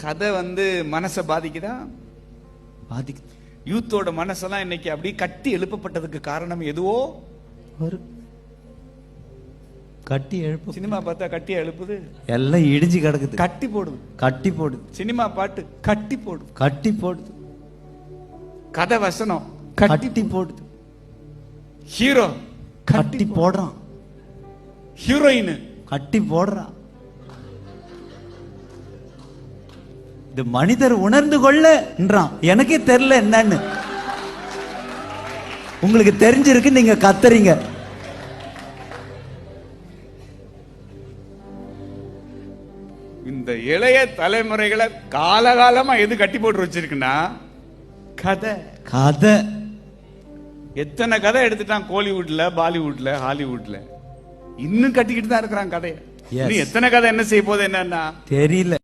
கதை மனசை பாதிக்குதா? பாதிக்கு. யூத்தோட மனசெல்லாம் இன்னைக்கு அப்படி கட்டி எழுப்பப்பட்டதுக்கு காரணம் எதுவோ ஒரு கட்டி எழுப்பு. சினிமா பார்த்தா கட்டியா எழுப்புது, எல்லாம் இடிஞ்சு கிடக்குது, கட்டி போடுது. கட்டி போடுது. சினிமா பாட்டு கட்டி போடுது, கட்டி போடுது. கதை வசனம் கட்டி போடுது. ஹீரோ கட்டி போடுறான், ஹீரோயின் கட்டி போடுறான். இது மனிதர் உணர்ந்து கொள்ளன்றான். எனக்கே தெரியல என்னன்னு. உங்களுக்கு தெரிஞ்சிருக்கு, நீங்க கத்துறீங்க. இந்த இளைய தலைமுறைகளை காலகாலமா எது கட்டி போட்டு வச்சிருக்குன்னா கதை. கதை எத்தனை கதை எடுத்துட்டான் கோலிவுட்ல, பாலிவுட்ல, ஹாலிவுட்ல. இன்னும் கட்டிக்கிட்டு தான் இருக்கிறான் கதையை. Yes. இன்னும் எத்தனை கதை என்ன செய்ய போது என்னன்னா தெரியல.